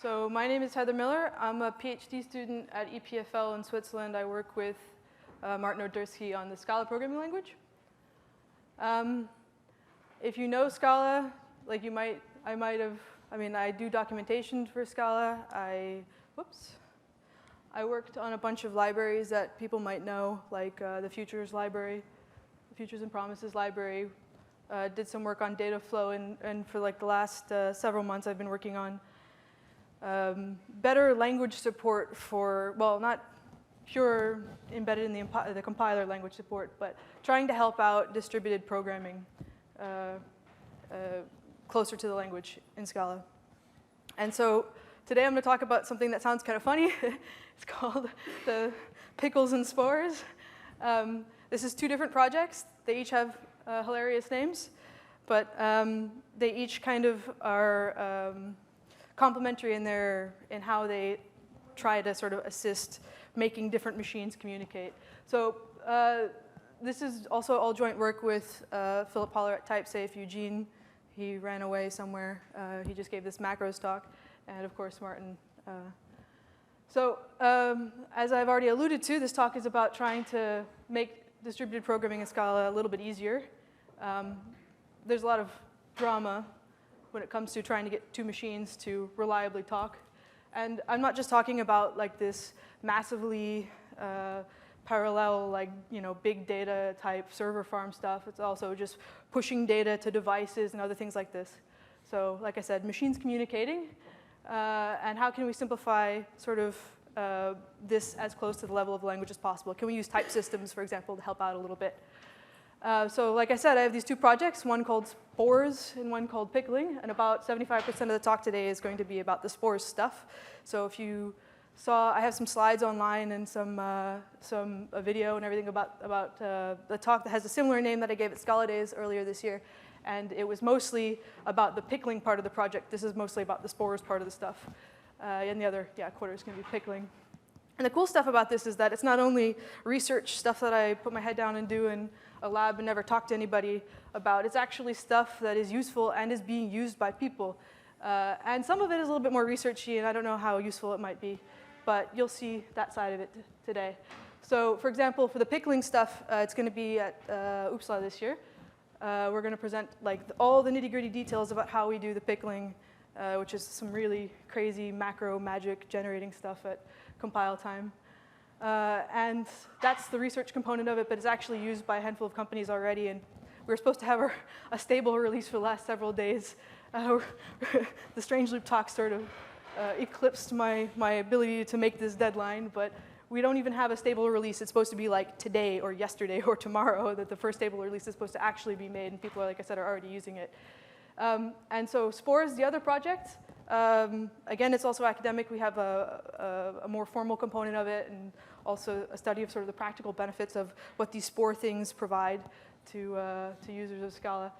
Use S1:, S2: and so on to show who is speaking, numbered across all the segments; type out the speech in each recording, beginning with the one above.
S1: So my name is Heather Miller. I'm a PhD student at EPFL in Switzerland. I work with Martin Odersky on the Scala programming language. If you know Scala, like I do documentation for Scala. I worked on a bunch of libraries that people might know, like the Futures library, the Futures and Promises library. Did some work on data flow, and for like the last several months I've been working on better language support for, well, not pure embedded in the compiler language support, but trying to help out distributed programming closer to the language in Scala. And so today I'm going to talk about something that sounds kind of funny. It's called the Pickles and Spores. This is two different projects. They each have hilarious names, but they each kind of are complementary in how they try to sort of assist making different machines communicate. So this is also all joint work with Philip Holler at TypeSafe, Eugene. He ran away somewhere. He just gave this macros talk, and of course Martin. So as I've already alluded to, this talk is about trying to make distributed programming in Scala a little bit easier. There's a lot of drama when it comes to trying to get two machines to reliably talk. And I'm not just talking about like this massively parallel, like, big data type server farm stuff. It's also just pushing data to devices and other things like this. So like I said, machines communicating, and how can we simplify sort of this as close to the level of the language as possible? Can we use type systems, for example, to help out a little bit? So like I said, I have these two projects, one called Spores and one called Pickling, and about 75% of the talk today is going to be about the Spores stuff. So if you saw, I have some slides online and some video and everything about the talk that has a similar name that I gave at Scala Days earlier this year, and it was mostly about the pickling part of the project. This is mostly about the Spores part of the stuff, and the other quarter is going to be pickling. And the cool stuff about this is that it's not only research stuff that I put my head down and do in a lab and never talk to anybody about. It's actually stuff that is useful and is being used by people. And some of it is a little bit more researchy, and I don't know how useful it might be, but you'll see that side of it today. So for example, for the pickling stuff, it's going to be at Uppsala this year. We're going to present like all the nitty-gritty details about how we do the pickling, which is some really crazy macro magic generating stuff at compile time. And that's the research component of it, but it's actually used by a handful of companies already, and we were supposed to have a stable release for the last several days. The Strange Loop talk sort of eclipsed my ability to make this deadline, but we don't even have a stable release. It's supposed to be like today or yesterday or tomorrow that the first stable release is supposed to actually be made, and people, like I said, are already using it. And so Spores, the other project, again, it's also academic. We have a more formal component of it, and also a study of sort of the practical benefits of what these Spore things provide to users of Scala,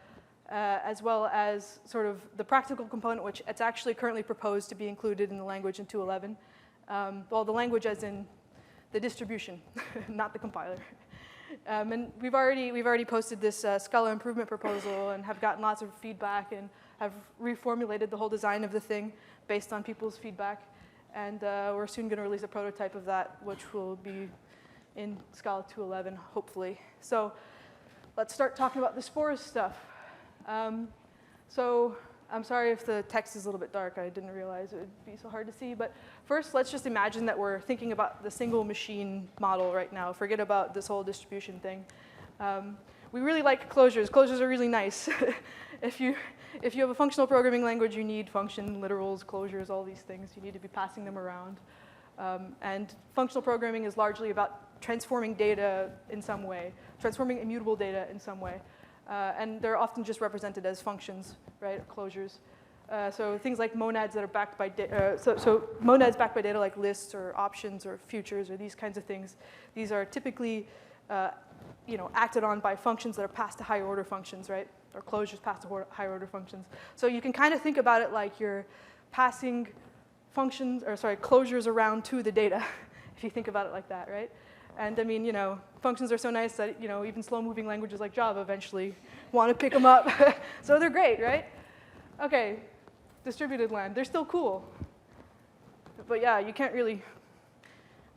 S1: as well as sort of the practical component, which it's actually currently proposed to be included in the language in 2.11. Well, the language as in the distribution, not the compiler. And we've already posted this Scala improvement proposal and have gotten lots of feedback and have reformulated the whole design of the thing based on people's feedback. And we're soon going to release a prototype of that, which will be in Scala 2.11, hopefully. So let's start talking about the Spores stuff. So I'm sorry if the text is a little bit dark. I didn't realize it would be so hard to see. But first, let's just imagine that we're thinking about the single machine model right now. Forget about this whole distribution thing. We really like closures. Closures are really nice. If you have a functional programming language, you need function, literals, closures, all these things. You need to be passing them around. And functional programming is largely about transforming data in some way, transforming immutable data in some way. And they're often just represented as functions, right, closures. So things like monads that are backed by data, so monads backed by data like lists or options or futures or these kinds of things. These are typically acted on by functions that are passed to higher order functions, right? Or closures passed to higher order functions. So you can kind of think about it like you're passing closures around to the data, if you think about it like that, right? And I mean, functions are so nice that, even slow-moving languages like Java eventually want to pick them up. So they're great, right? Okay, distributed land, they're still cool. But yeah, you can't really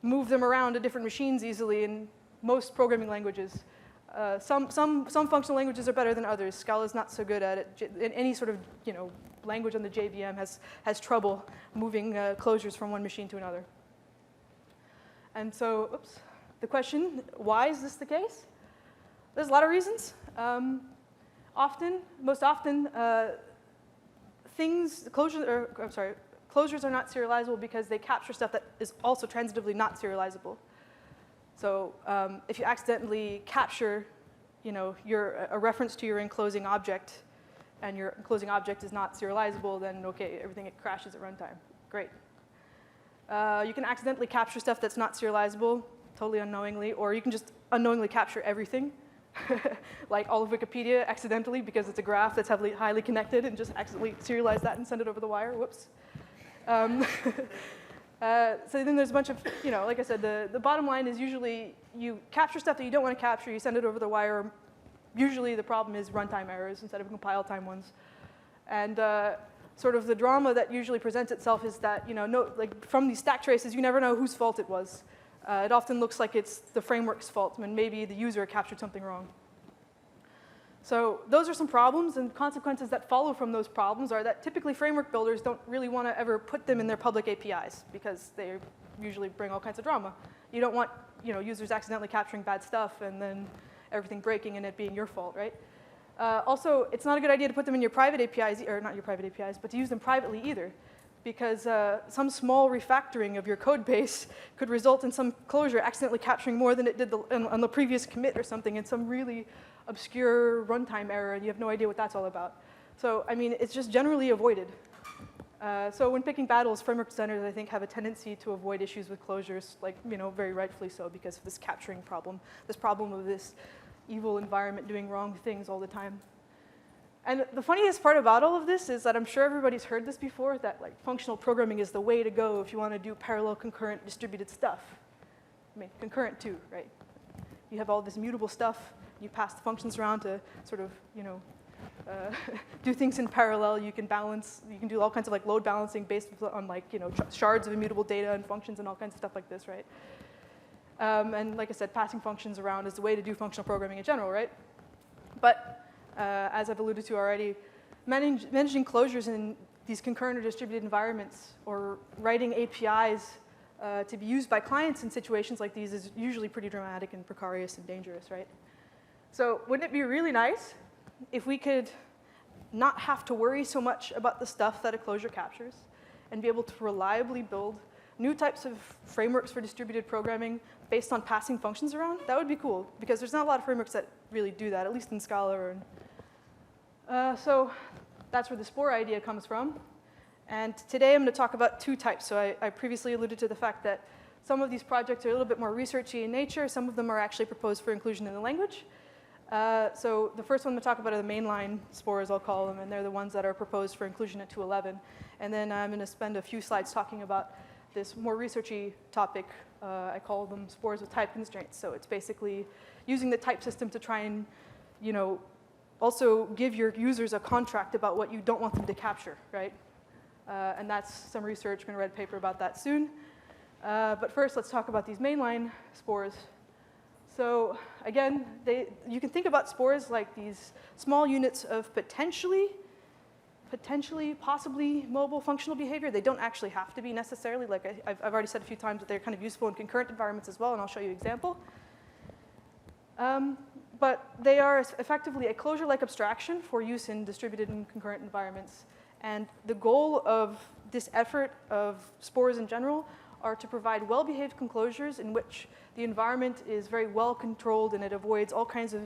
S1: move them around to different machines easily in most programming languages. Some functional languages are better than others. Scala is not so good at it. In any sort of language on the JVM has trouble moving closures from one machine to another. And so, oops, the question, why is this the case? There's a lot of reasons. Most often, closures are not serializable because they capture stuff that is also transitively not serializable. So if you accidentally capture, a reference to your enclosing object, and your enclosing object is not serializable, then okay, everything it crashes at runtime. Great. You can accidentally capture stuff that's not serializable, totally unknowingly, or you can just unknowingly capture everything, like all of Wikipedia accidentally because it's a graph that's highly connected, and just accidentally serialize that and send it over the wire. Whoops. So then there's a bunch of, like I said, the bottom line is usually you capture stuff that you don't want to capture, you send it over the wire. Usually the problem is runtime errors instead of compile time ones. And sort of the drama that usually presents itself is that, from these stack traces, you never know whose fault it was. It often looks like it's the framework's fault when maybe the user captured something wrong. So those are some problems, and consequences that follow from those problems are that typically framework builders don't really want to ever put them in their public APIs because they usually bring all kinds of drama. You don't want users accidentally capturing bad stuff and then everything breaking and it being your fault, right? Also, it's not a good idea to put them in your private APIs, or not your private APIs, but to use them privately either, because some small refactoring of your code base could result in some closure accidentally capturing more than it did on the previous commit or something in some really obscure runtime error, and you have no idea what that's all about. So, I mean, it's just generally avoided. So when picking battles, framework designers, I think, have a tendency to avoid issues with closures, like, very rightfully so, because of this capturing problem, this problem of this evil environment doing wrong things all the time. And the funniest part about all of this is that I'm sure everybody's heard this before, that functional programming is the way to go if you want to do parallel, concurrent, distributed stuff. I mean, concurrent too, right? You have all this mutable stuff. You pass the functions around to sort of, do things in parallel. You can balance. You can do all kinds of load balancing based on shards of immutable data and functions and all kinds of stuff like this, right? And like I said, passing functions around is the way to do functional programming in general, right? But as I've alluded to already, managing closures in these concurrent or distributed environments, or writing APIs to be used by clients in situations like these is usually pretty dramatic and precarious and dangerous, right? So wouldn't it be really nice if we could not have to worry so much about the stuff that a closure captures and be able to reliably build new types of frameworks for distributed programming based on passing functions around? That would be cool, because there's not a lot of frameworks that really do that, at least in Scala. So that's where the Spore idea comes from. And today I'm going to talk about two types. So I previously alluded to the fact that some of these projects are a little bit more researchy in nature. Some of them are actually proposed for inclusion in the language. So the first one I'm going to talk about are the mainline Spores, I'll call them, and they're the ones that are proposed for inclusion at 2.11. And then I'm going to spend a few slides talking about this more researchy topic. I call them Spores with type constraints. So it's basically using the type system to try and, also give your users a contract about what you don't want them to capture, right? And that's some research. I'm going to write a paper about that soon. But first, let's talk about these mainline Spores. So again, you can think about Spores like these small units of possibly mobile functional behavior. They don't actually have to be necessarily. Like I've already said a few times that they're kind of useful in concurrent environments as well, and I'll show you an example. But they are effectively a closure-like abstraction for use in distributed and concurrent environments. And the goal of this effort of Spores in general are to provide well-behaved enclosures in which the environment is very well controlled and it avoids all kinds of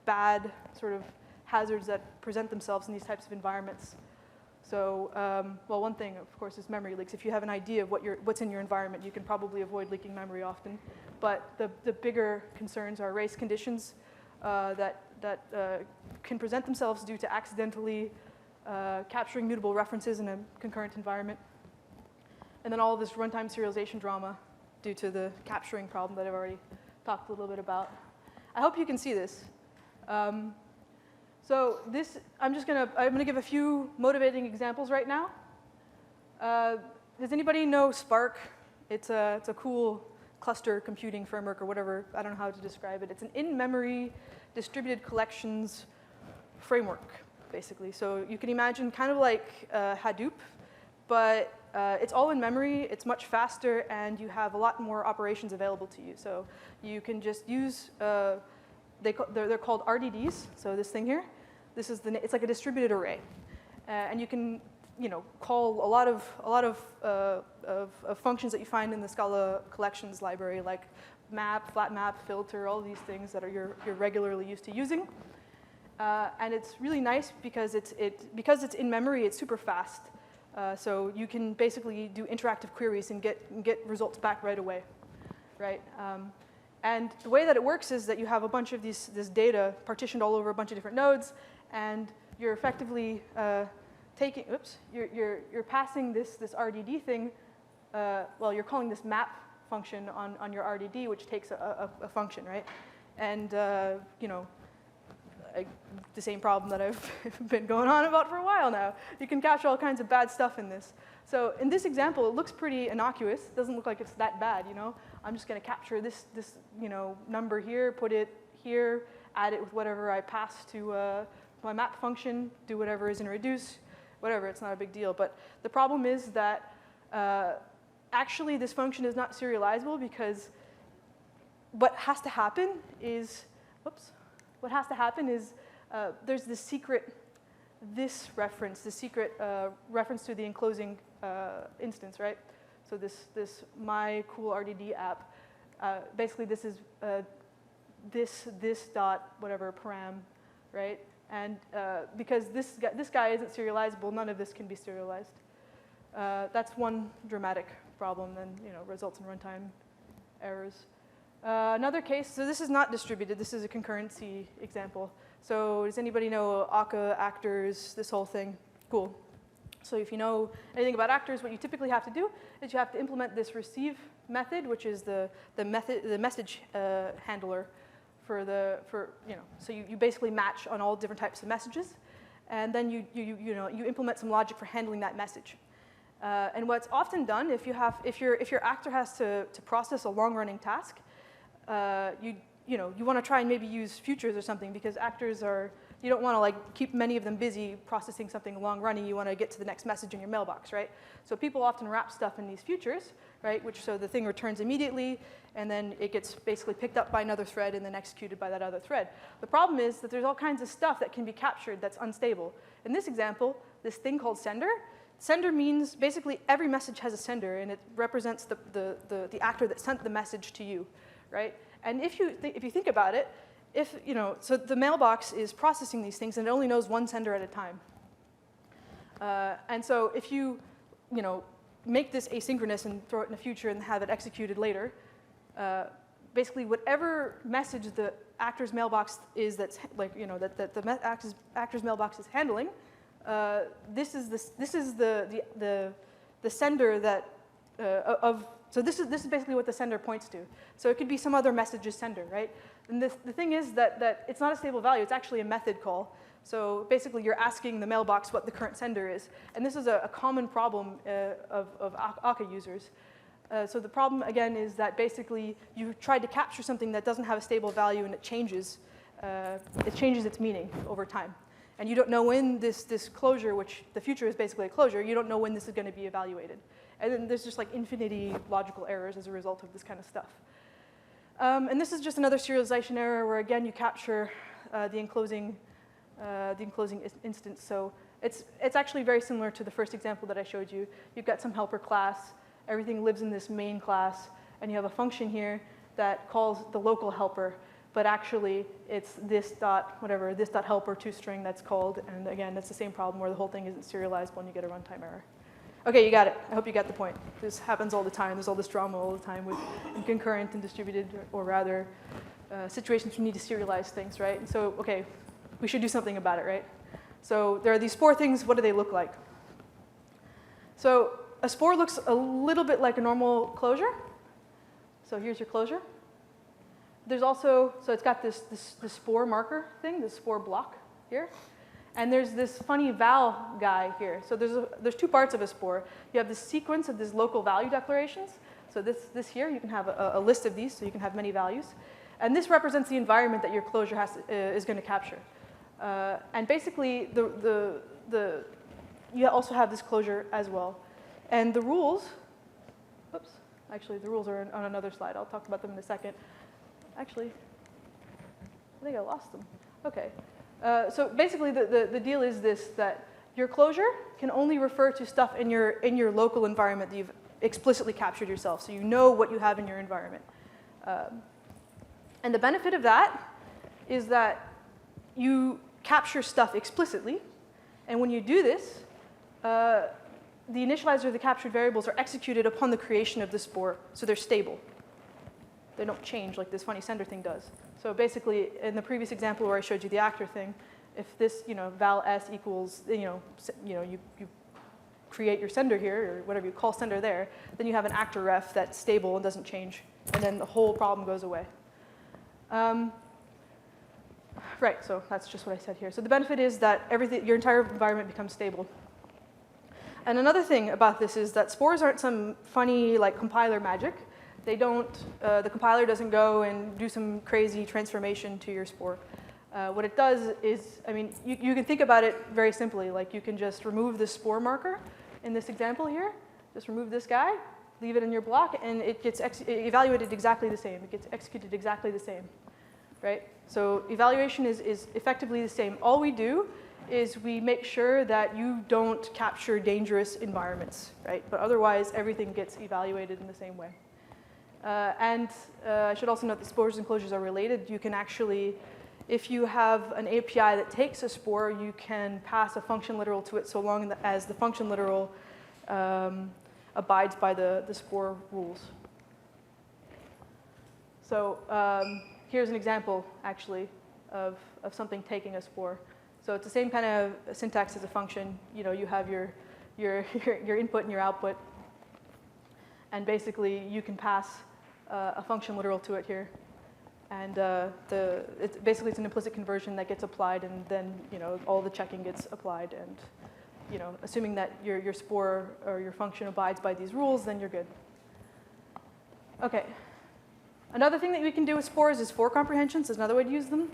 S1: bad sort of hazards that present themselves in these types of environments. So, well, one thing, of course, is memory leaks. If you have an idea of what's in your environment, you can probably avoid leaking memory often. But the bigger concerns are race conditions that can present themselves due to accidentally capturing mutable references in a concurrent environment. And then all of this runtime serialization drama due to the capturing problem that I've already talked a little bit about. I hope you can see this. So this, I'm gonna give a few motivating examples right now. Does anybody know Spark? It's a cool cluster computing framework or whatever. I don't know how to describe it. It's an in-memory distributed collections framework, basically. So you can imagine kind of like Hadoop, but it's all in memory, it's much faster, and you have a lot more operations available to you. So you can just use, they're called RDDs, so this thing here. It's like a distributed array. And you can call a lot of functions that you find in the Scala collections library, like map, flat map, filter, all these things that you're regularly used to using. And it's really nice because it's in memory, it's super fast. So you can basically do interactive queries and get results back right away, right? And the way that it works is that you have a bunch of this data partitioned all over a bunch of different nodes, and you're effectively you're passing this RDD thing. Well, you're calling this map function on your RDD, which takes a function, right? And the same problem that I've been going on about for a while now. You can capture all kinds of bad stuff in this. So in this example, it looks pretty innocuous. It doesn't look like it's that bad, I'm just going to capture this number here, put it here, add it with whatever I pass to my map function, do whatever is in reduce, whatever. It's not a big deal. But the problem is that actually this function is not serializable because what has to happen is, there's this secret, reference to the enclosing instance, right? So this my cool RDD app, basically this is this dot whatever param, right? And because this guy isn't serializable, none of this can be serialized. That's one dramatic problem, and results in runtime errors. Another case, so this is not distributed, this is a concurrency example. So does anybody know Akka, actors, this whole thing? Cool. So if you know anything about actors, what you typically have to do is you have to implement this receive method, which is the message handler so you basically match on all different types of messages, and then you implement some logic for handling that message. And what's often done if your actor has to process a long-running task, you want to try and maybe use futures or something, because actors you don't want to keep many of them busy processing something long-running. You want to get to the next message in your mailbox, right? So people often wrap stuff in these futures, right? So the thing returns immediately, and then it gets basically picked up by another thread and then executed by that other thread. The problem is that there's all kinds of stuff that can be captured that's unstable. In this example, this thing called sender. Sender means basically every message has a sender, and it represents the actor that sent the message to you, right? And if you think about it, so the mailbox is processing these things, and it only knows one sender at a time. And so if you make this asynchronous and throw it in a future and have it executed later, basically whatever message the actor's mailbox is that the actor's mailbox is handling, this is the sender that so this is basically what the sender points to. So it could be some other message's sender, right? And the thing is that it's not a stable value. It's actually a method call. So basically, you're asking the mailbox what the current sender is. And this is a common problem of Akka users. So the problem, again, is that basically you tried to capture something that doesn't have a stable value, and it changes its meaning over time. And you don't know when this closure, which the future is basically a closure, you don't know when this is going to be evaluated. And then there's just infinity logical errors as a result of this kind of stuff. And this is just another serialization error where, again, you capture the enclosing instance. So it's actually very similar to the first example that I showed you. You've got some helper class. Everything lives in this main class. And you have a function here that calls the local helper. But actually, it's this helper toString that's called. And again, that's the same problem where the whole thing isn't serializable and you get a runtime error. OK, you got it. I hope you got the point. This happens all the time. There's all this drama all the time with concurrent and distributed, or rather, situations where you need to serialize things, right? And so, OK, we should do something about it, right? So there are these spore things. What do they look like? So a spore looks a little bit like a normal closure. So here's your closure. There's also, so it's got this spore marker thing, this spore block here. And there's this funny val guy here. So there's two parts of a spore. You have this sequence of these local value declarations. So this here, you can have a list of these, so you can have many values. And this represents the environment that your closure is going to capture. And basically, you also have this closure as well. And the rules, oops, actually the rules are on another slide. I'll talk about them in a second. Actually, I think I lost them. Okay. So basically, the deal is this, that your closure can only refer to stuff in your local environment that you've explicitly captured yourself, so you know what you have in your environment. And the benefit of that is that you capture stuff explicitly, and when you do this, the initializer of the captured variables are executed upon the creation of the spore, so they're stable. They don't change like this funny sender thing does. So basically, in the previous example where I showed you the actor thing, if this, val s equals, you create your sender here, or whatever you call sender there, then you have an actor ref that's stable and doesn't change, and then the whole problem goes away. Right, so that's just what I said here. So the benefit is that your entire environment becomes stable. And another thing about this is that spores aren't some funny compiler magic. They don't, the compiler doesn't go and do some crazy transformation to your spore. What it does is, you can think about it very simply. Like you can just remove the spore marker in this example here. Just remove this guy, leave it in your block, and it gets evaluated exactly the same. It gets executed exactly the same, right? So evaluation is effectively the same. All we do is we make sure that you don't capture dangerous environments, right? But otherwise, everything gets evaluated in the same way. I should also note that spores and closures are related. You can actually, if you have an API that takes a spore, you can pass a function literal to it so long as the function literal abides by the spore rules. So here's an example, actually, of something taking a spore. So it's the same kind of syntax as a function. You have your input and your output. And basically, you can pass a function literal to it here. And basically, it's an implicit conversion that gets applied, and then all the checking gets applied. And assuming that your spore or your function abides by these rules, then you're good. OK. Another thing that we can do with spores is for comprehensions. There's another way to use them.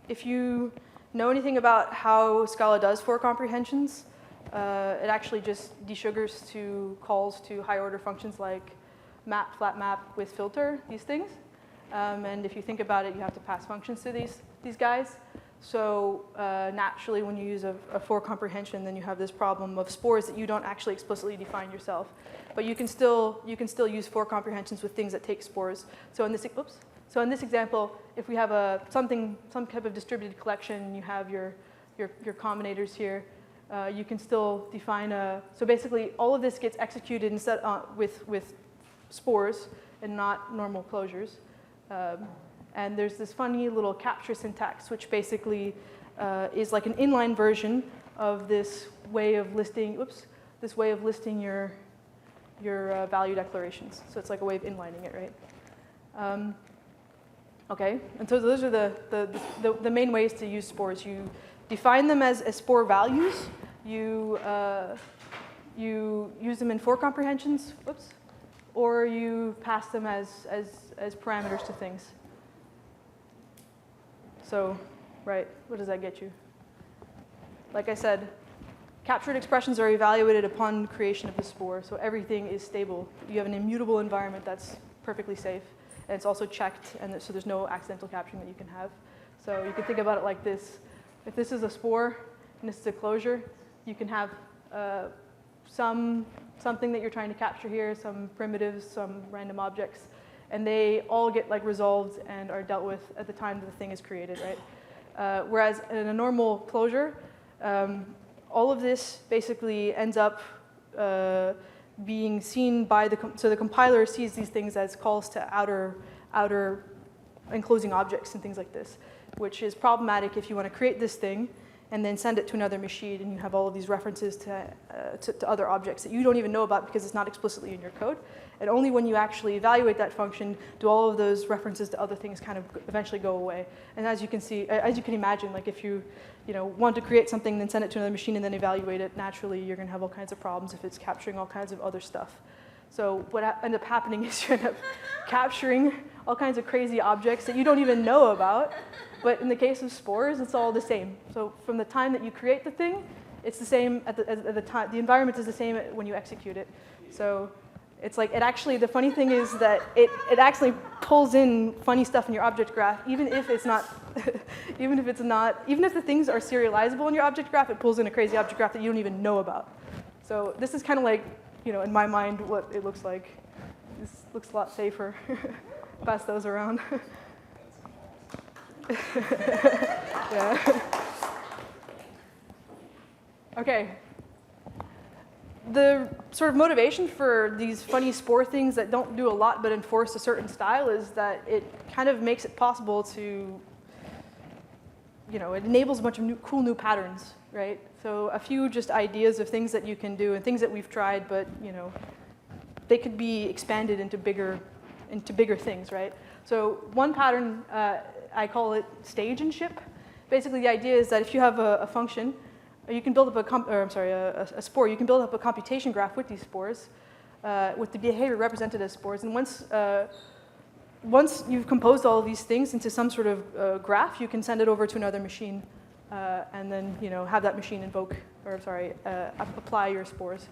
S1: If you know anything about how Scala does for comprehensions, it actually just desugars to calls to higher order functions like map, flat map with filter, these things. And if you think about it, you have to pass functions to these guys. So naturally, when you use a for comprehension, then you have this problem of spores that you don't actually explicitly define yourself. But you can still use for comprehensions with things that take spores. So in this example, if we have some type of distributed collection, and you have your combinators here, you can still define so basically, all of this gets executed instead with spores and not normal closures. And there's this funny little capture syntax, which basically is like an inline version of this way of listing. This way of listing your value declarations. So it's like a way of inlining it, right? Okay, and so those are the main ways to use spores. You define them as spore values. You use them in for comprehensions, or you pass them as parameters to things. So, right, what does that get you? Like I said, captured expressions are evaluated upon creation of the spore, so everything is stable. You have an immutable environment that's perfectly safe, and it's also checked, and so there's no accidental capturing that you can have. So you can think about it like this. If this is a spore and this is a closure, you can have something that you're trying to capture here, some primitives, some random objects, and they all get resolved and are dealt with at the time that the thing is created, right? Whereas in a normal closure, all of this basically ends up being seen by so the compiler sees these things as calls to outer enclosing objects and things like this, which is problematic if you want to create this thing and then send it to another machine, and you have all of these references to other objects that you don't even know about because it's not explicitly in your code. And only when you actually evaluate that function do all of those references to other things kind of eventually go away. And as you can see, as you can imagine, like if you want to create something, then send it to another machine and then evaluate it, naturally you're going to have all kinds of problems if it's capturing all kinds of other stuff. So what ends up happening is you end up capturing all kinds of crazy objects that you don't even know about. But in the case of Spores, it's all the same. So from the time that you create the thing, it's the same at the time. The environment is the same when you execute it. So it's like, it actually, the funny thing is that it actually pulls in funny stuff in your object graph, even if it's not, even if the things are serializable in your object graph, it pulls in a crazy object graph that you don't even know about. So this is kind of like, in my mind, what it looks like. This looks a lot safer. Pass those around. Yeah. Okay. The sort of motivation for these funny Spore things that don't do a lot but enforce a certain style is that it kind of makes it possible to, it enables a bunch of cool new patterns, right? So a few just ideas of things that you can do and things that we've tried, but they could be expanded into bigger things, right? So one pattern, I call it stage and ship. Basically, the idea is that if you have a function, you can build up a spore. You can build up a computation graph with these spores, with the behavior represented as spores. And once you've composed all of these things into some sort of graph, you can send it over to another machine, and then have that machine apply your spores.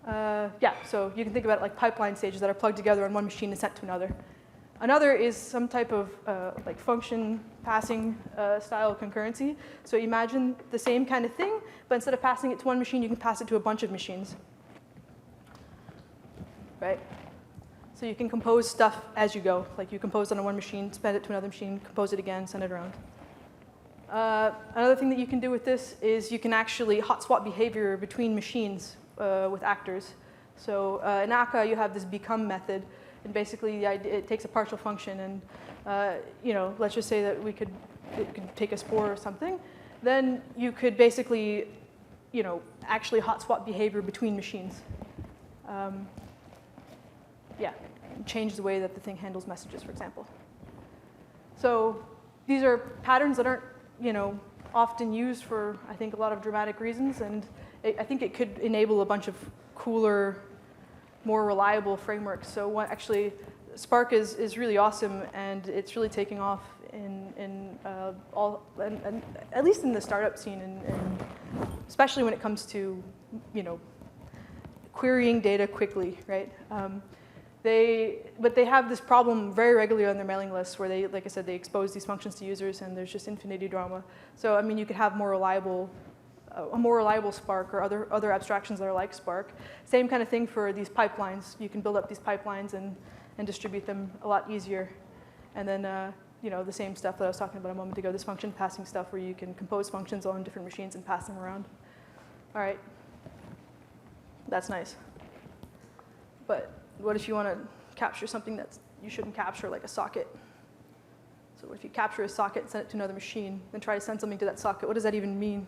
S1: So you can think about it like pipeline stages that are plugged together on one machine and sent to another. Another is some type of like function passing style concurrency. So imagine the same kind of thing, but instead of passing it to one machine, you can pass it to a bunch of machines, right? So you can compose stuff as you go. Like you compose on one machine, send it to another machine, compose it again, send it around. Another thing that you can do with this is you can actually hot swap behavior between machines with actors. So in Akka, you have this become method. And basically, the idea, it takes a partial function, and let's just say that it could take a spore or something. Then you could basically, actually hot swap behavior between machines. Change the way that the thing handles messages, for example. So these are patterns that aren't, often used for, I think, a lot of dramatic reasons, and I think it could enable a bunch of cooler, more reliable frameworks. So actually, Spark is really awesome, and it's really taking off at least in the startup scene, and especially when it comes to querying data quickly, right? But they have this problem very regularly on their mailing lists, where they, like I said, they expose these functions to users, and there's just infinity drama. So I mean, you could have a more reliable Spark or other abstractions that are like Spark. Same kind of thing for these pipelines. You can build up these pipelines and distribute them a lot easier. And then the same stuff that I was talking about a moment ago, this function passing stuff where you can compose functions on different machines and pass them around. All right, that's nice. But what if you want to capture something that you shouldn't capture, like a socket? So what if you capture a socket and send it to another machine, then try to send something to that socket? What does that even mean?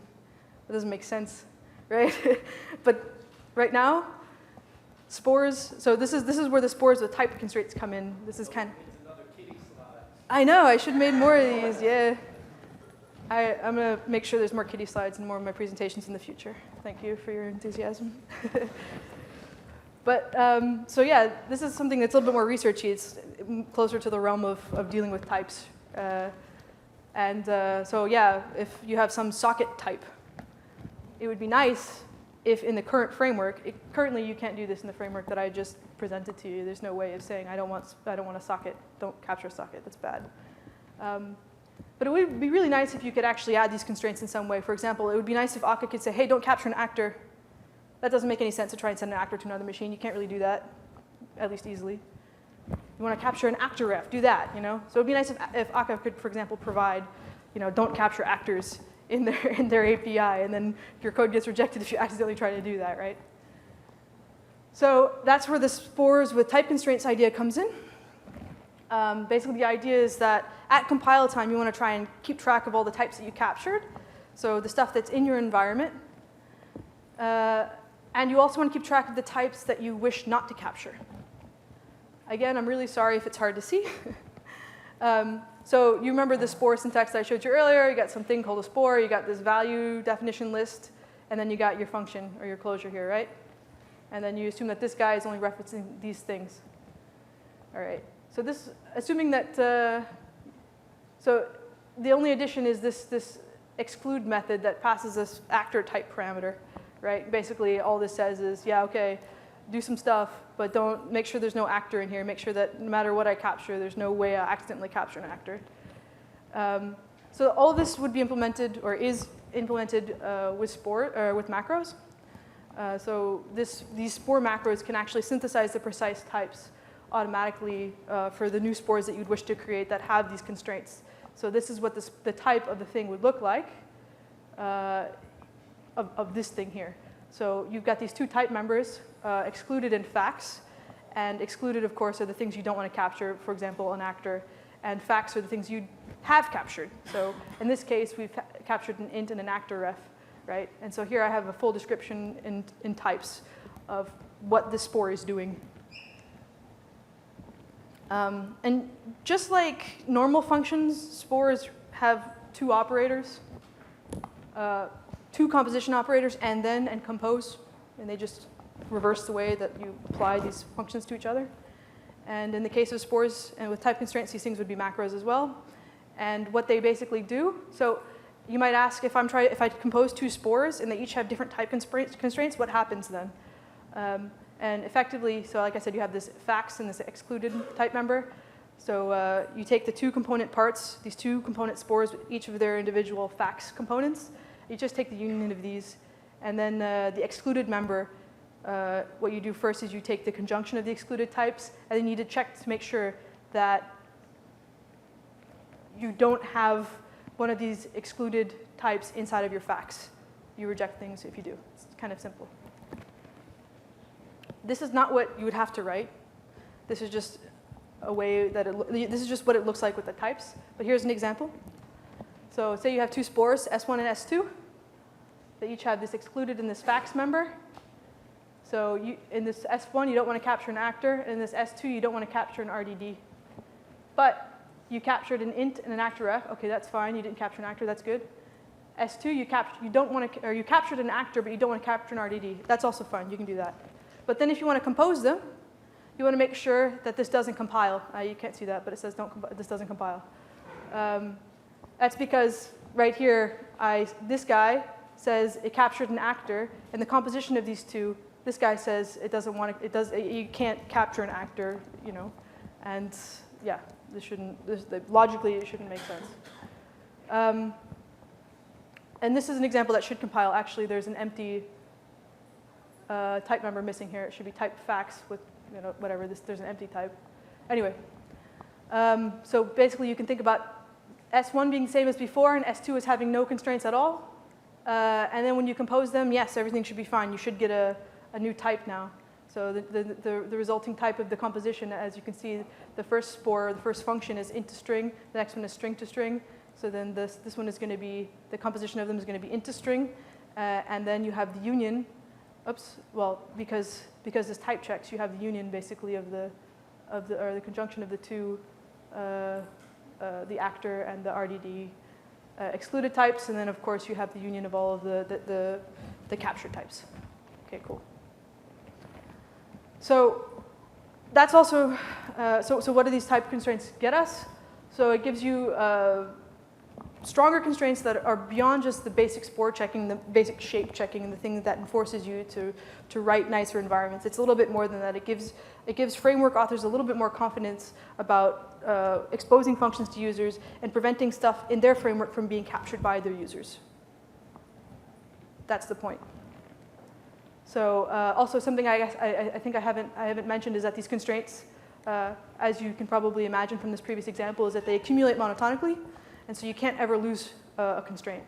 S1: That doesn't make sense, right? But right now, Spores, so this is where the Spores with type constraints come in. This is kind of, I know, I should have made more of these, yeah. I'm going to make sure there's more kitty slides and more of my presentations in the future. Thank you for your enthusiasm. But, so yeah, this is something that's a little bit more researchy. It's closer to the realm of dealing with types. So yeah, if you have some socket type, it would be nice if in the current framework, currently you can't do this in the framework that I just presented to you. There's no way of saying, I don't want a socket, don't capture a socket, that's bad. But it would be really nice if you could actually add these constraints in some way. For example, it would be nice if Akka could say, hey, don't capture an actor. That doesn't make any sense to try and send an actor to another machine. You can't really do that, at least easily. You want to capture an actor ref, do that, So it would be nice if Akka could, for example, provide, don't capture actors in their API, and then your code gets rejected if you accidentally try to do that, right? So that's where the Spores with type constraints idea comes in. Basically, the idea is that at compile time, you want to try and keep track of all the types that you captured. so the stuff that's in your environment. And you also want to keep track of the types that you wish not to capture. Again, I'm really sorry if it's hard to see. So you remember the spore syntax that I showed you earlier. You got something called a spore. You got this value definition list. And then you got your function or your closure here, right? And then you assume that this guy is only referencing these things. All right. So this, assuming that, so the only addition is this exclude method that passes this actor type parameter, right? Basically, all this says is, yeah, OK, do some stuff, but don't make sure there's no actor in here. Make sure that no matter what I capture, there's no way I accidentally capture an actor. So all of this would be implemented or is implemented with macros. So these spore macros can actually synthesize the precise types automatically for the new spores that you'd wish to create that have these constraints. So this is what the type of the thing would look like of this thing here. So you've got these two type members, excluded and facts. And excluded, of course, are the things you don't want to capture, for example, an actor. And facts are the things you have captured. So in this case, we've captured an int and an actor ref, right? And so here I have a full description in types of what this spore is doing. And just like normal functions, spores have two operators, two composition operators, and then and compose. And they just reverse the way that you apply these functions to each other. And in the case of spores and with type constraints, these things would be macros as well. And what they basically do, so you might ask if I compose two spores and they each have different type constraints, what happens then? And effectively, so like I said, you have this facts and this excluded type member. So you take the two component parts, these two component spores, each of their individual facts components. You just take the union of these. And then the excluded member, what you do first is you take the conjunction of the excluded types, and then you need to check to make sure that you don't have one of these excluded types inside of your facts. You reject things if you do. It's kind of simple. This is not what you would have to write. This is just a way that this is just what it looks like with the types. But here's an example. So say you have two spores, S1 and S2. They each have this excluded and this facts member. So in this S1, you don't want to capture an actor. And in this S2, you don't want to capture an RDD. But you captured an int and an actor ref. OK, that's fine. You didn't capture an actor. That's good. S2, you captured an actor, but you don't want to capture an RDD. That's also fine. You can do that. But then if you want to compose them, you want to make sure that this doesn't compile. You can't see that, but it says this doesn't compile. That's because right here, this guy says it captured an actor, and the composition of these two, this guy says it doesn't want to. You can't capture an actor, you know, and yeah, logically it shouldn't make sense. And this is an example that should compile. Actually, there's an empty type member missing here. It should be type facts with whatever. There's an empty type. Anyway, so basically you can think about S1 being the same as before and S2 as having no constraints at all. And then when you compose them, yes, everything should be fine. You should get a new type now. So the resulting type of the composition, as you can see, the first spore, the first function is int to string. The next one is string to string. So then this one is going to be, the composition of them is going to be int to string. And then you have the union. Oops, well, because this type checks, you have the union basically of the conjunction of the two, the actor and the RDD excluded types, and then of course you have the union of all of the captured types. Okay, cool. So that's also so what do these type constraints get us? So it gives you stronger constraints that are beyond just the basic spore checking, the basic shape checking, and the thing that enforces you to write nicer environments. It's a little bit more than that. It gives framework authors a little bit more confidence about exposing functions to users and preventing stuff in their framework from being captured by their users. That's the point. So also something I think I haven't mentioned is that these constraints, as you can probably imagine from this previous example, is that they accumulate monotonically. And so you can't ever lose a constraint.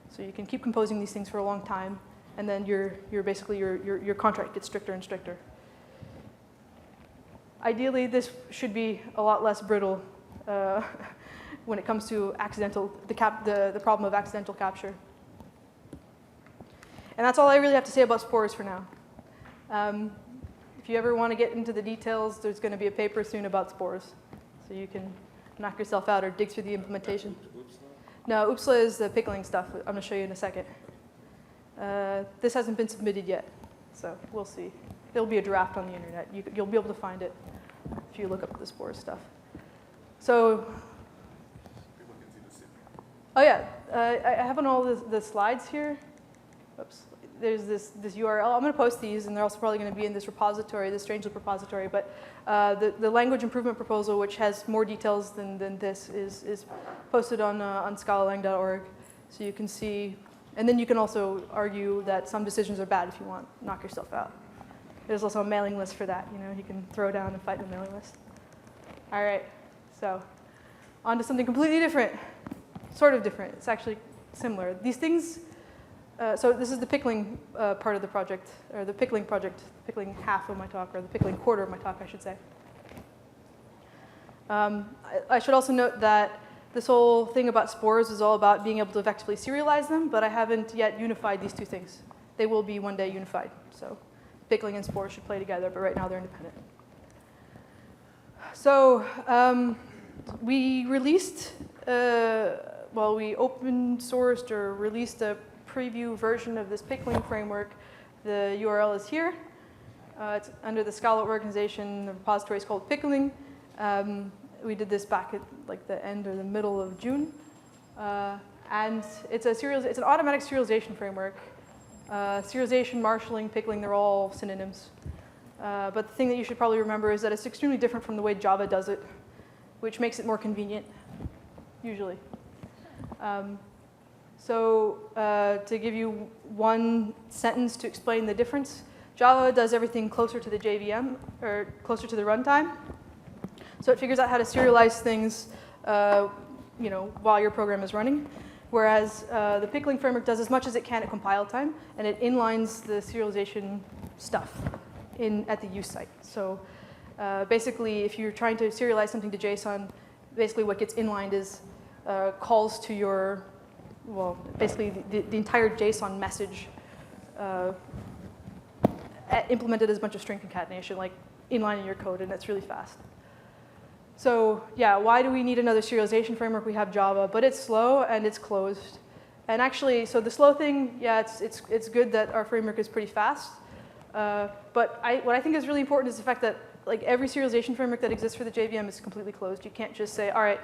S1: So you can keep composing these things for a long time, and then your contract gets stricter and stricter. Ideally, this should be a lot less brittle when it comes to the problem of accidental capture. And that's all I really have to say about Spores for now. If you ever want to get into the details, there's going to be a paper soon about Spores. So you can knock yourself out or dig through the implementation. No, Uppsala is the pickling stuff. I'm going to show you in a second. This hasn't been submitted yet, so we'll see. There'll be a draft on the internet. You'll be able to find it if you look up the Spores stuff. So, oh yeah, I have on all the slides here. Oops. There's this URL. I'm going to post these, and they're also probably going to be in this repository, this Strangelip repository. But the language improvement proposal, which has more details than this, is posted on scalalang.org. So you can see, and then you can also argue that some decisions are bad if you want. Knock yourself out. There's also a mailing list for that. You can throw down and fight the mailing list. All right, so on to something completely different. Sort of different. It's actually similar. These things. So this is the pickling part of the project, or the pickling project, pickling half of my talk, or the pickling quarter of my talk, I should say. I should also note that this whole thing about Spores is all about being able to effectively serialize them, but I haven't yet unified these two things. They will be one day unified. So pickling and Spores should play together, but right now they're independent. So we released, we open sourced or released a preview version of this pickling framework. The URL is here. It's under the Scala organization. The repository is called Pickling. We did this back at like the end or the middle of June. And it's an automatic serialization framework. Serialization, marshalling, pickling, they're all synonyms. But the thing that you should probably remember is that it's extremely different from the way Java does it, which makes it more convenient, usually. So to give you one sentence to explain the difference, Java does everything closer to the JVM, or closer to the runtime. So it figures out how to serialize things while your program is running. Whereas the pickling framework does as much as it can at compile time, and it inlines the serialization stuff at the use site. So basically, if you're trying to serialize something to JSON, basically what gets inlined is calls to your basically the entire JSON message implemented as a bunch of string concatenation, like inline in your code, and it's really fast. So yeah, why do we need another serialization framework? We have Java, but it's slow and it's closed. And actually, so the slow thing, yeah, it's good that our framework is pretty fast. But what I think is really important is the fact that like every serialization framework that exists for the JVM is completely closed. You can't just say, all right,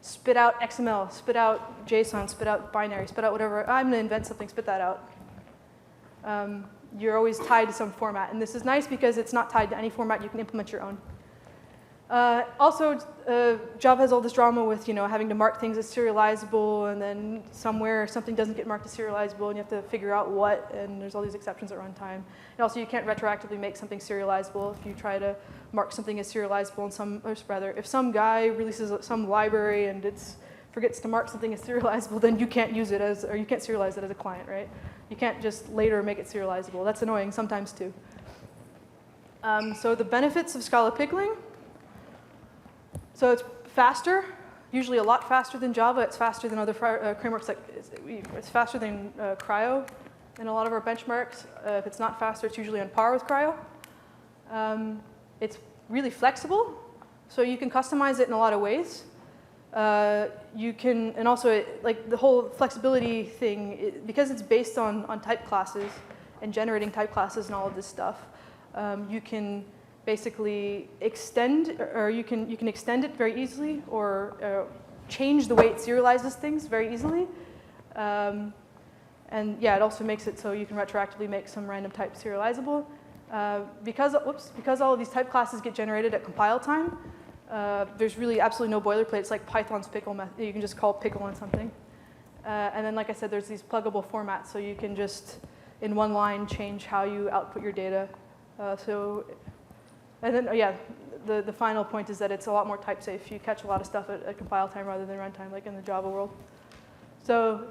S1: spit out XML, spit out JSON, spit out binary, spit out whatever. I'm going to invent something, spit that out. You're always tied to some format. And this is nice because it's not tied to any format. You can implement your own. Also, Java has all this drama with having to mark things as serializable, and then somewhere something doesn't get marked as serializable, and you have to figure out what, and there's all these exceptions at runtime. And also, you can't retroactively make something serializable if you try to mark something as serializable, if some guy releases some library and forgets to mark something as serializable, then you can't use it or you can't serialize it as a client, right? You can't just later make it serializable. That's annoying sometimes too. So the benefits of Scala pickling. So it's faster, usually a lot faster than Java. It's faster than other frameworks. It's faster than Kryo in a lot of our benchmarks. If it's not faster, it's usually on par with Kryo. It's really flexible, so you can customize it in a lot of ways. And also like the whole flexibility thing, because it's based on type classes and generating type classes and all of this stuff, you can basically extend, or you can extend it very easily, or change the way it serializes things very easily. And yeah, it also makes it so you can retroactively make some random type serializable. Because all of these type classes get generated at compile time, there's really absolutely no boilerplate. It's like Python's pickle method. You can just call pickle on something. And then, like I said, there's these pluggable formats, so you can just, in one line, change how you output your data. And then, yeah, the final point is that it's a lot more type safe. You catch a lot of stuff at compile time rather than runtime, like in the Java world. So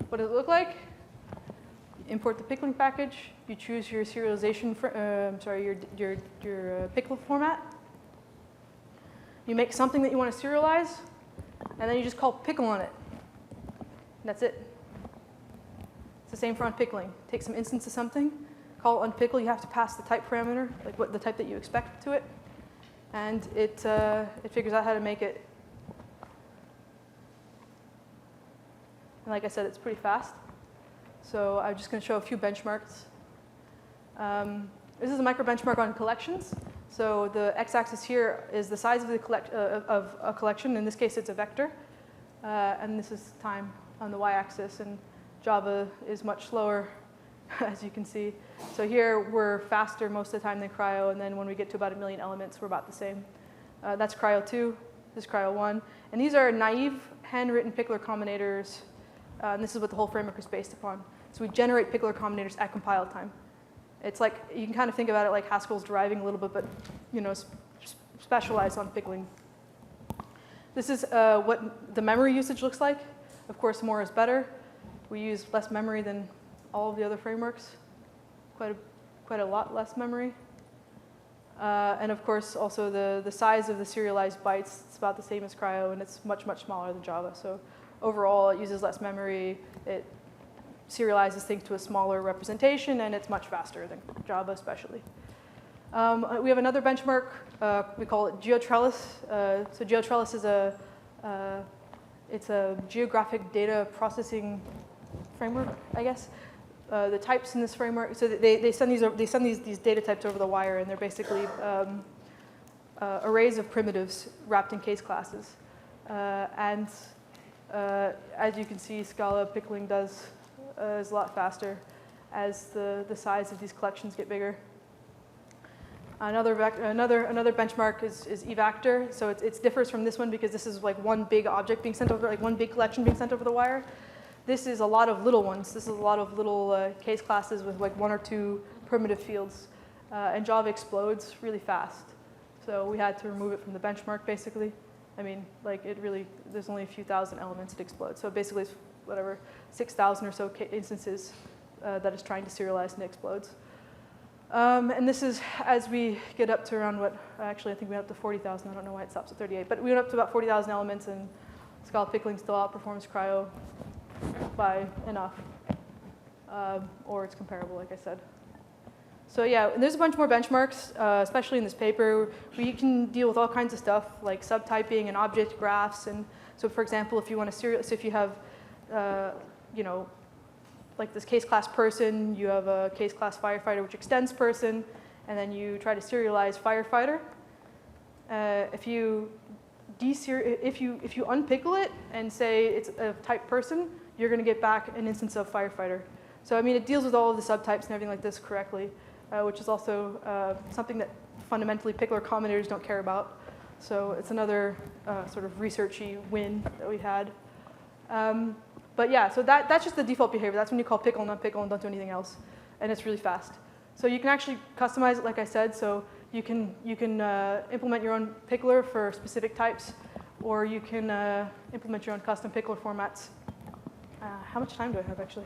S1: what does it look like? You import the pickling package. You choose your serialization, your pickle format. You make something that you want to serialize, and then you just call pickle on it. And that's it. It's the same for unpickling. Take some instance of something, call it unpickle. You have to pass the type parameter, like what the type that you expect to it, and it figures out how to make it. And like I said, it's pretty fast. So I'm just going to show a few benchmarks. This is a microbenchmark on collections. So the x-axis here is the size of a collection. In this case, it's a vector. And this is time on the y-axis. And Java is much slower, as you can see. So here, we're faster most of the time than Kryo. And then when we get to about 1 million elements, we're about the same. That's Kryo 2. This is Kryo 1. And these are naive, handwritten pickler combinators. And this is what the whole framework is based upon. So we generate pickler combinators at compile time. It's like, you can kind of think about it like Haskell's deriving a little bit, but specialized on pickling. This is what the memory usage looks like. Of course, more is better. We use less memory than all of the other frameworks, quite a lot less memory. And of course, also the size of the serialized bytes, it's about the same as Kryo, and it's much, much smaller than Java. So overall, it uses less memory. It serializes things to a smaller representation, and it's much faster than Java, especially. We have another benchmark. We call it GeoTrellis. So GeoTrellis is it's a geographic data processing framework, I guess. The types in this framework, so they send these data types over the wire, and they're basically arrays of primitives wrapped in case classes. As you can see, Scala pickling is a lot faster as the size of these collections get bigger. Another benchmark is evactor. So it differs from this one because this is like one big object being sent over, like one big collection being sent over the wire. This is a lot of little ones. This is a lot of little case classes with like 1 or 2 primitive fields. And Java explodes really fast. So we had to remove it from the benchmark, basically. I mean, like there's only a few thousand elements that explode. So basically it's whatever, 6,000 or so instances that it's trying to serialize and it explodes. And this is as we get up to around actually I think we went up to 40,000. I don't know why it stops at 38. But we went up to about 40,000 elements, and Scala pickling still outperforms Kryo by enough. Or it's comparable, like I said. So yeah, there's a bunch more benchmarks, especially in this paper. We can deal with all kinds of stuff like subtyping and object graphs. And so, for example, if you want to serialize, so if you have, like this case class person, you have a case class firefighter which extends person, and then you try to serialize firefighter. If you unpickle it and say it's a type person, you're going to get back an instance of firefighter. So I mean, it deals with all of the subtypes and everything like this correctly. Which is also something that fundamentally pickler combinators don't care about. So it's another sort of researchy win that we had. But yeah, so that's just the default behavior. That's when you call pickle and unpickle and don't do anything else. And it's really fast. So you can actually customize it, like I said. So you can implement your own pickler for specific types, or you can implement your own custom pickler formats. How much time do I have, actually?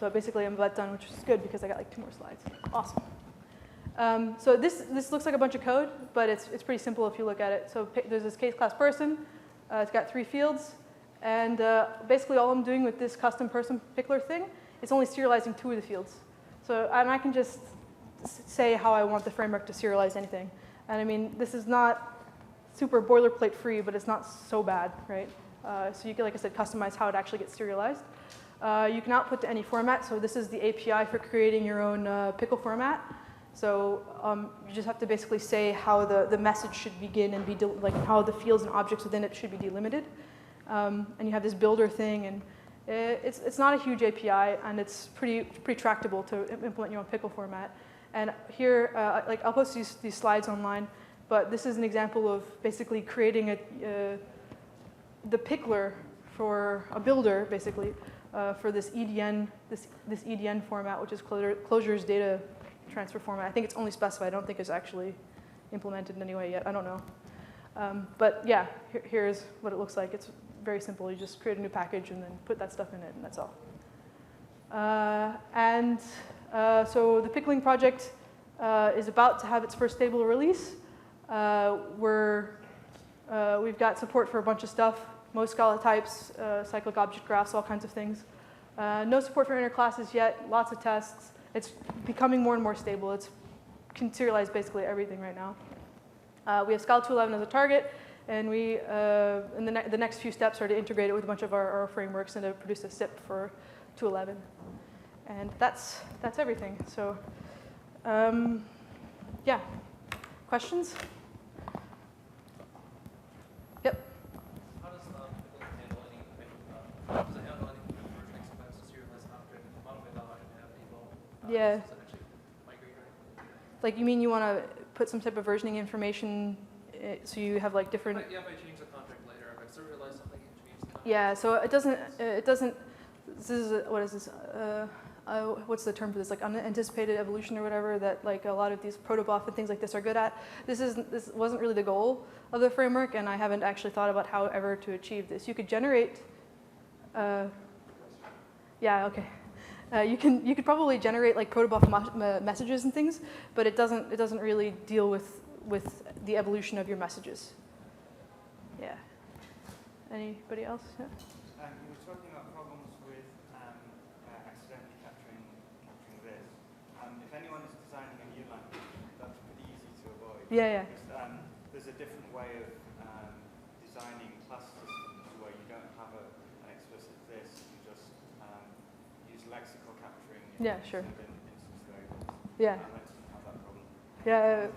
S1: So basically, I'm about done, which is good because I got like 2 more slides. Awesome. So this looks like a bunch of code, but it's pretty simple if you look at it. So there's this case class person. It's got 3 fields. And basically, all I'm doing with this custom person pickler thing is only serializing 2 of the fields. So I can just say how I want the framework to serialize anything. And I mean, this is not super boilerplate free, but it's not so bad, right? So you can, like I said, customize how it actually gets serialized. You can output to any format. So this is the API for creating your own pickle format. So you just have to basically say how the message should begin and be like how the fields and objects within it should be delimited. And you have this builder thing, and it's not a huge API, and it's pretty tractable to implement your own pickle format. And here, like I'll post these slides online, but this is an example of basically creating the pickler for a builder, basically. For this EDN, this EDN format, which is Clojure's data transfer format. I think it's only specified. I don't think it's actually implemented in any way yet. I don't know. But yeah, here's what it looks like. It's very simple. You just create a new package and then put that stuff in it, and that's all. So the Pickling project is about to have its first stable release. We've got support for a bunch of stuff, most Scala types, cyclic object graphs, all kinds of things. No support for inner classes yet, lots of tests. It's becoming more and more stable. It can serialize basically everything right now. We have Scala 2.11 as a target, and we, in the next few steps are to integrate it with a bunch of our frameworks and to produce a SIP for 2.11. And that's everything. So, yeah, questions? Yep.
S2: How does Pickling handle any version expense to serialize an object model without having to have people?
S1: Yeah.
S2: Does that actually migrate, right?
S1: Like, you mean you want to put some type of versioning information so you have like different.
S2: Yeah, if I change the contract later, if I serialize something and change the contract.
S1: Yeah, so it doesn't. This is what is this? What's the term for this? Like unanticipated evolution or whatever that like a lot of these protobuf and things like this are good at. This wasn't really the goal of the framework, and I haven't actually thought about how ever to achieve this. You could generate. Yeah. Okay. You could probably generate like protobuf messages and things, but it doesn't really deal with the evolution of your messages. Yeah. Anybody else? Yeah.
S3: You were talking about problems with accidentally capturing this. If anyone is designing a new language, that's pretty easy to avoid.
S1: Yeah.
S3: Because, there's a different way of designing class systems where you don't have an explicit this, you just use lexical capturing
S1: Sure.
S3: instance variables.
S1: Yeah.
S3: Let's have that problem.
S1: Yeah.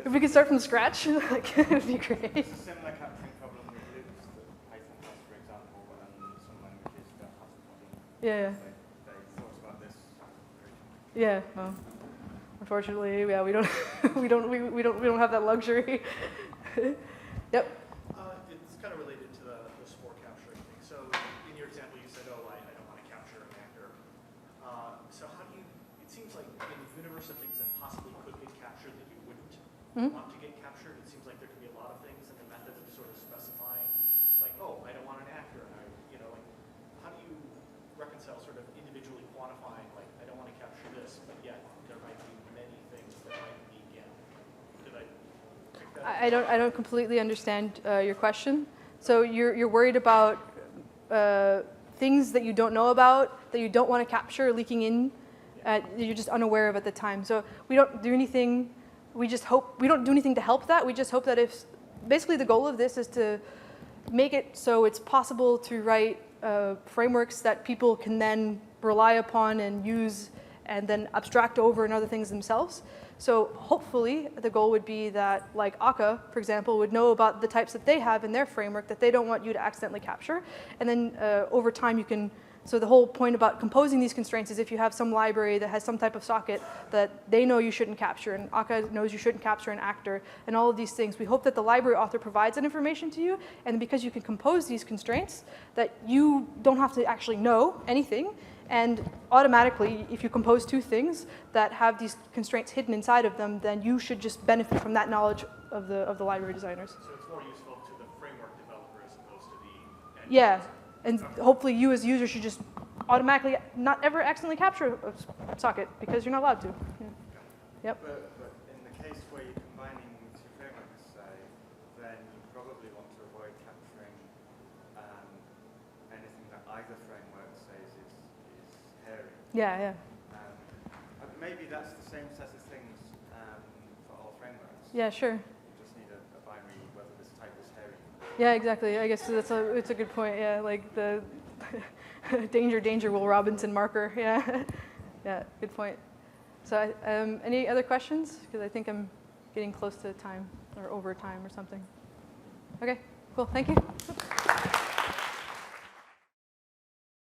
S1: If we could start from scratch, like, it would be great.
S3: It's a similar capturing problem with loops that Python has, for example, and some languages don't have the problem.
S1: Yeah.
S3: They thought about this.
S1: Yeah. Well, unfortunately, yeah, we don't we don't have that luxury. Yep.
S4: It's kind of related to the spore capturing thing. So in your example, you said, oh, I don't want to capture an actor. So how do you, it seems like in the universe of things that possibly could get captured that you wouldn't want to get captured, it seems like there could be a lot of things in the method of sort of specifying, like, oh, I don't want an actor. And like, how do you reconcile sort of individually quantifying, like, I don't want to capture this, but yet there might be many things that might be GAN. Did I pick that up?
S1: I don't completely understand your question. So you're worried about things that you don't know about, that you don't want to capture leaking in, that you're just unaware of at the time. So we don't do anything. We don't do anything to help that. We just hope that basically the goal of this is to make it so it's possible to write frameworks that people can then rely upon and use and then abstract over and other things themselves. So hopefully the goal would be that like Akka, for example, would know about the types that they have in their framework that they don't want you to accidentally capture. And then over time you can, so the whole point about composing these constraints is if you have some library that has some type of socket that they know you shouldn't capture, and Akka knows you shouldn't capture an actor, and all of these things, we hope that the library author provides that information to you, and because you can compose these constraints, that you don't have to actually know anything, and automatically, if you compose two things that have these constraints hidden inside of them, then you should just benefit from that knowledge of the library designers.
S4: So it's more useful to the framework developer as opposed to the end
S1: Yeah.
S4: user.
S1: And hopefully you as a user should just automatically not ever accidentally capture a socket because you're not allowed to. Yeah. Yep.
S3: But in the case where you're combining two frameworks, say, then you probably want to avoid capturing anything that either framework says is hairy.
S1: Yeah.
S3: Maybe that's the same set of things for all frameworks.
S1: Yeah, sure.
S3: You just need a binary whether this type is hairy.
S1: Yeah, exactly. I guess it's a good point. Yeah, like the danger, Will Robinson marker. Yeah, yeah, good point. So, any other questions? Because I think I'm getting close to time or over time or something. Okay, cool. Thank you.